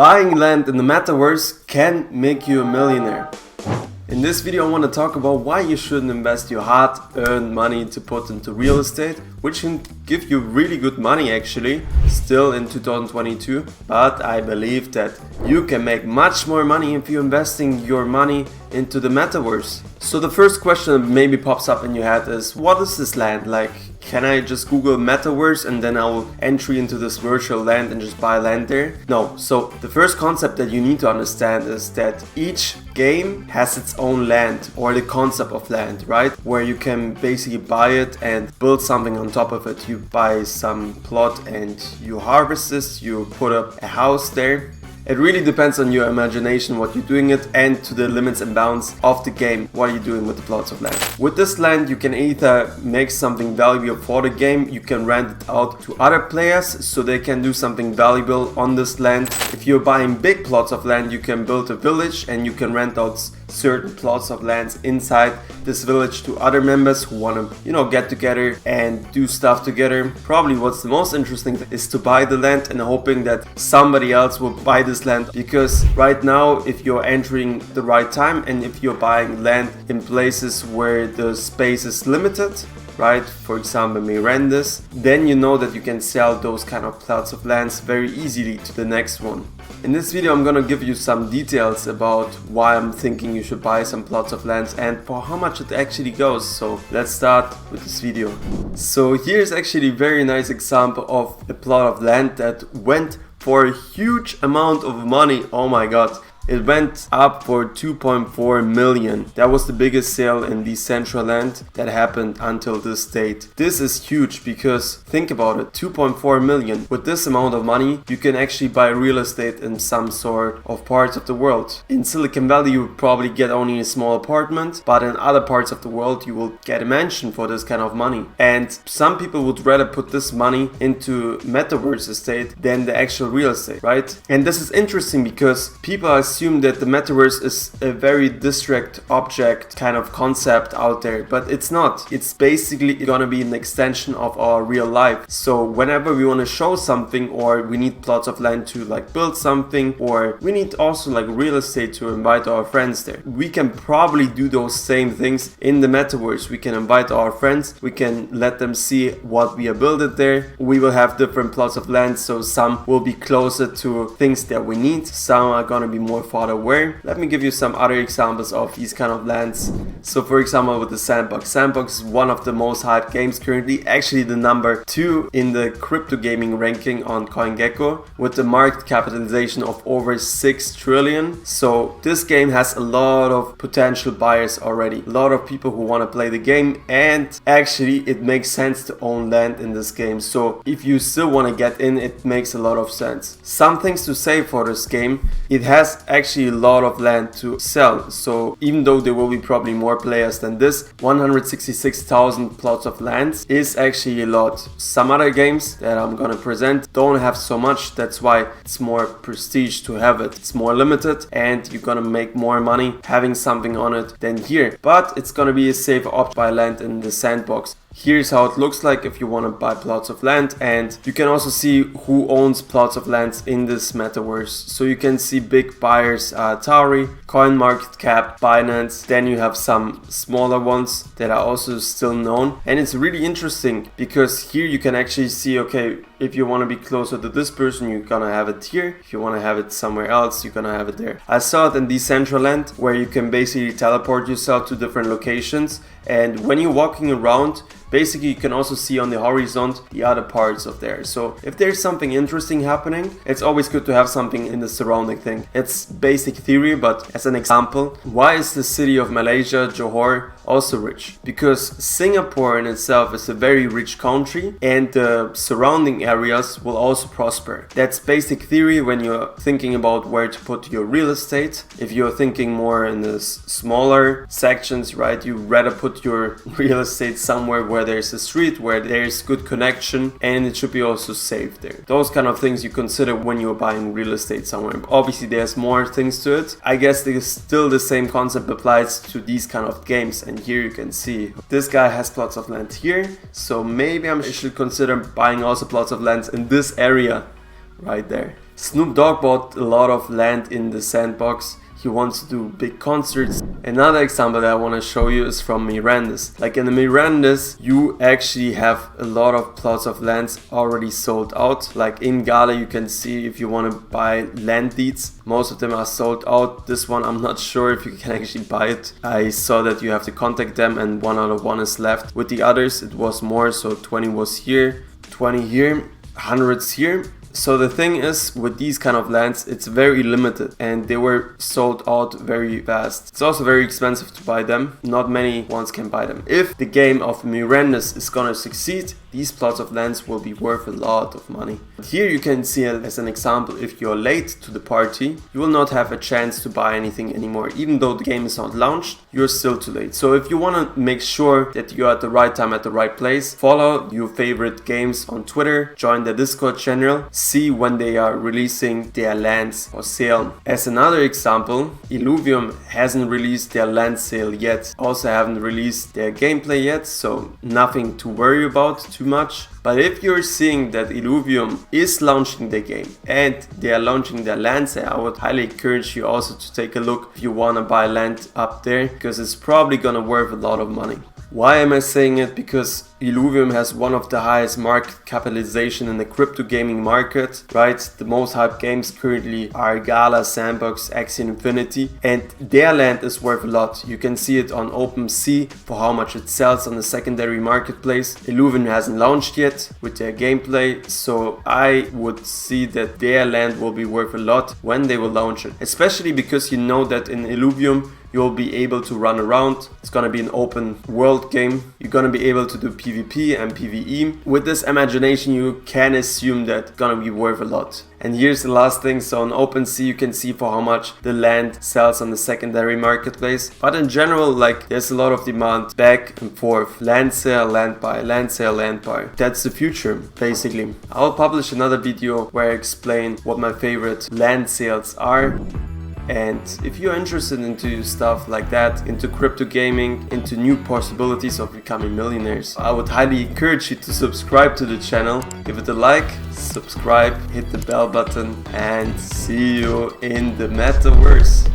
Buying land in the metaverse can make you a millionaire. In this video I want to talk about why you shouldn't invest your hard-earned money to put into real estate, which can give you really good money actually, still in 2022, but I believe that you can make much more money if you're investing your money into the metaverse. So the first question that maybe pops up in your head is, what is this land? Like, can I just Google metaverse and then I'll entry into this virtual land and just buy land there? No. So the first concept that you need to understand is that each game has its own land, or the concept of land, right? Where you can basically buy it and build something on top of it. You buy some plot and you harvest this, you put up a house there. It really depends on your imagination what you're doing it, and to the limits and bounds of the game what are you doing with the plots of land. With this land you can either make something valuable for the game, you can rent it out to other players so they can do something valuable on this land. If you're buying big plots of land, you can build a village and you can rent out certain plots of lands inside this village to other members who want to, get together and do stuff together. Probably what's the most interesting is to buy the land and hoping that somebody else will buy this land, because right now if you're entering the right time and if you're buying land in places where the space is limited, right, for example Mirandis, then you know that you can sell those kind of plots of lands very easily to the next one. In this video I'm gonna give you some details about why I'm thinking you should buy some plots of lands and for how much it actually goes. So let's start with this video. So here's actually a very nice example of a plot of land that went for a huge amount of money. Oh my god. It went up for 2.4 million. That was the biggest sale in Decentraland that happened until this date. This is huge because think about it, 2.4 million. With this amount of money, you can actually buy real estate in some sort of parts of the world. In Silicon Valley, you would probably get only a small apartment, but in other parts of the world, you will get a mansion for this kind of money. And some people would rather put this money into Metaverse estate than the actual real estate, right? And this is interesting because people assume that the metaverse is a very distract object kind of concept out there, but it's not. It's basically gonna be an extension of our real life. So whenever we want to show something, or we need plots of land to build something, or we need also real estate to invite our friends there, we can probably do those same things in the metaverse. We can invite our friends, we can let them see what we are building there. We will have different plots of land, so some will be closer to things that we need, some are gonna be more far away. Let me give you some other examples of these kind of lands. So for example with the Sandbox. Sandbox is one of the most hyped games currently, actually the number 2 in the crypto gaming ranking on CoinGecko, with the market capitalization of over 6 trillion. So this game has a lot of potential buyers already, a lot of people who want to play the game, and actually it makes sense to own land in this game. So if you still want to get in, it makes a lot of sense. Some things to say for this game: it has actually a lot of land to sell. So even though there will be probably more players than this, 166,000 plots of lands is actually a lot. Some other games that I'm gonna present don't have so much. That's why it's more prestige to have it. It's more limited and you're gonna make more money having something on it than here. But it's gonna be a safer option to buy land in the Sandbox. Here's how it looks like if you want to buy plots of land, and you can also see who owns plots of lands in this metaverse. So you can see big buyers, Atari, CoinMarketCap, Binance. Then you have some smaller ones that are also still known, and it's really interesting because here you can actually see, okay, if you want to be closer to this person, you're gonna have it here. If you want to have it somewhere else, you're gonna have it there. I saw it in Decentraland, where you can basically teleport yourself to different locations, and when you're walking around, basically you can also see on the horizon the other parts of there. So if there's something interesting happening, it's always good to have something in the surrounding thing. It's basic theory, but as an example, why is the city of Malaysia, Johor, also rich? Because Singapore in itself is a very rich country and the surrounding areas will also prosper. That's basic theory when you're thinking about where to put your real estate. If you're thinking more in the smaller sections, right, you rather put your real estate somewhere where there's a street, where there's good connection, and it should be also safe there. Those kind of things you consider when you're buying real estate somewhere. Obviously there's more things to it. I guess there's still the same concept applies to these kind of games, and here you can see this guy has plots of land here, so maybe I should consider buying also plots of land in this area right there. Snoop Dogg bought a lot of land in the sandbox. He wants to do big concerts. Another example that I want to show you is from Miranda's. Like in the Miranda's, you actually have a lot of plots of lands already sold out. Like in Gala, you can see if you want to buy land deeds, most of them are sold out. This one, I'm not sure if you can actually buy it. I saw that you have to contact them and 1 out of 1 is left. With the others, it was more, so 20 was here, 20 here, hundreds here. So the thing is, with these kind of lands, it's very limited and they were sold out very fast. It's also very expensive to buy them. Not many ones can buy them. If the game of Miranda's is gonna succeed, these plots of lands will be worth a lot of money. But here you can see it as an example. If you're late to the party, you will not have a chance to buy anything anymore. Even though the game is not launched, you're still too late. So if you want to make sure that you're at the right time at the right place, follow your favorite games on Twitter, join the Discord channel, see when they are releasing their lands for sale. As another example, Illuvium hasn't released their land sale yet. Also haven't released their gameplay yet, so nothing to worry about too much. But if you're seeing that Illuvium is launching the game and they are launching their land sale, I would highly encourage you also to take a look if you want to buy land up there, because it's probably gonna worth a lot of money. Why am I saying it? Because Illuvium has one of the highest market capitalization in the crypto gaming market, right? The most hyped games currently are Gala, Sandbox, Axie Infinity, and their land is worth a lot. You can see it on OpenSea for how much it sells on the secondary marketplace. Illuvium hasn't launched yet with their gameplay, so I would see that their land will be worth a lot when they will launch it. Especially because you know that in Illuvium you'll be able to run around. It's gonna be an open world game. You're gonna be able to do PvP and PvE. With this imagination, you can assume that it's gonna be worth a lot. And here's the last thing. So on OpenSea, you can see for how much the land sells on the secondary marketplace. But in general, like there's a lot of demand back and forth. Land sale, land buy, land sale, land buy. That's the future, basically. I'll publish another video where I explain what my favorite land sales are. And if you're interested into stuff like that, into crypto gaming, into new possibilities of becoming millionaires, I would highly encourage you to subscribe to the channel, give it a like, subscribe, hit the bell button, and see you in the metaverse.